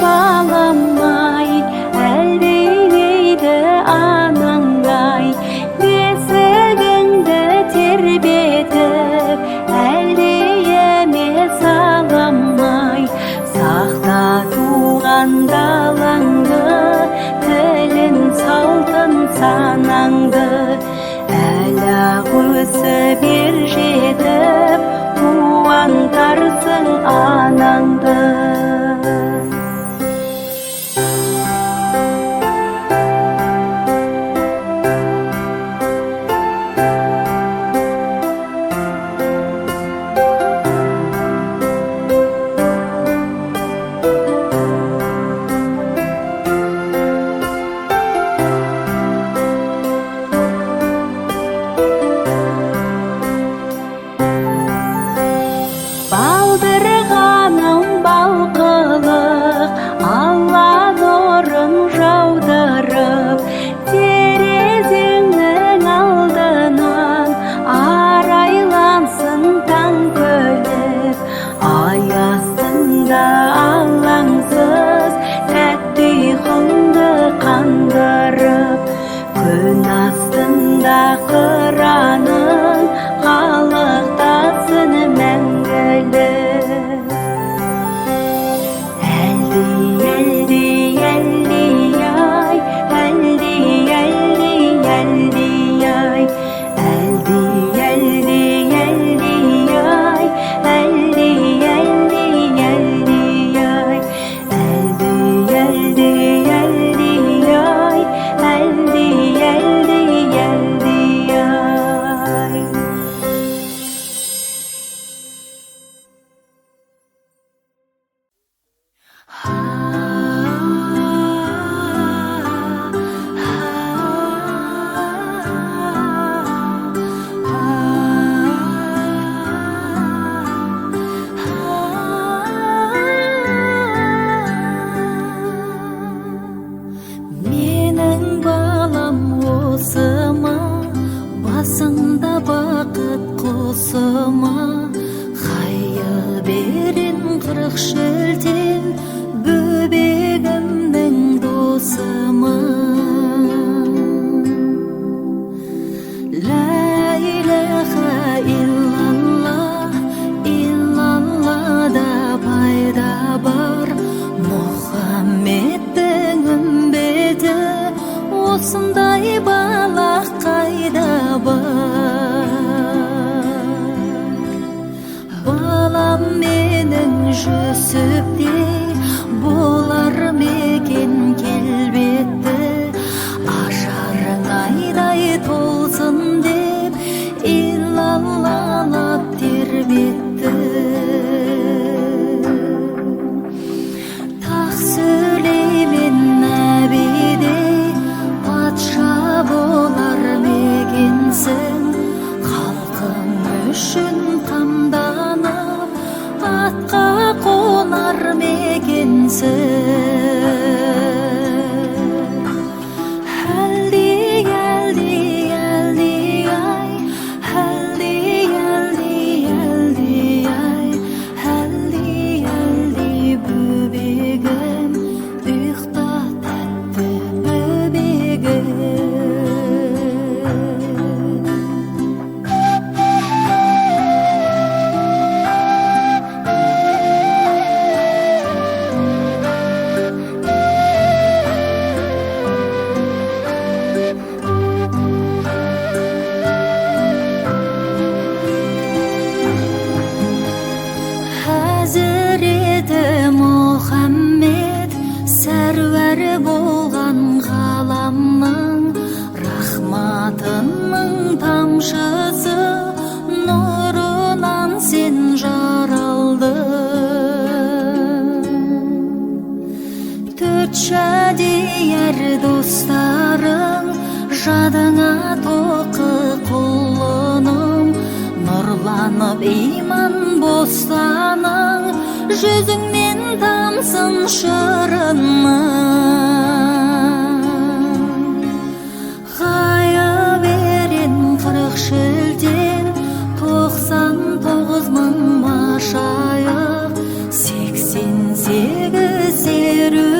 балам-ай, әлдилейді анаңдай, бесігіңді тербетіп, әлде емес аламай, сақта туған далаңды, тілін салтын санаңды, әлі-ақ өсіп ер жетіп, қуантарсың анаңды. Балдырғаным балқылық, Алла нұрын жаудырып, терезеңнің алдынан арайлансын таң көліп, ай астында алаңсыз тәтті ұйқыңды қандырып, күн астында қыраның қалықтасын мәңгілік. Басыңда бақыт қосыма, хайыр берін қырық шілтен, бөбегімнің досыма. Ла илаха иллаллах, иллаллада пайда бар, Мұхаммедтің үмбеті, осындай балақ қайда бар. Балам менің жүсіптей болар мекен келбетті, ажарың айдай толсын деп иллаллалап тербетті. Тақ Сүлеймен нәбидей патша болар мекенсің, халқың үшін қамданып, атқа қонар мекенсің. Әлди, әлди, әлди, ай, әлди, әлди, әлди, ай, әлди, әлди, бөбегім, ұйықта тәтті бөбегім. Хазіреті Мұхаммед сәруәр болған ғаламның, рахматының тамшысы, нұрынан сен жаралдың. Төрт шәдияр достарың, жадыңа тоқы құлыным, нұрланып иман бостаның, жүзіңнен тамсын шырының. Ғайып ерен 40 шілден, 99 мың машайық, 88 серу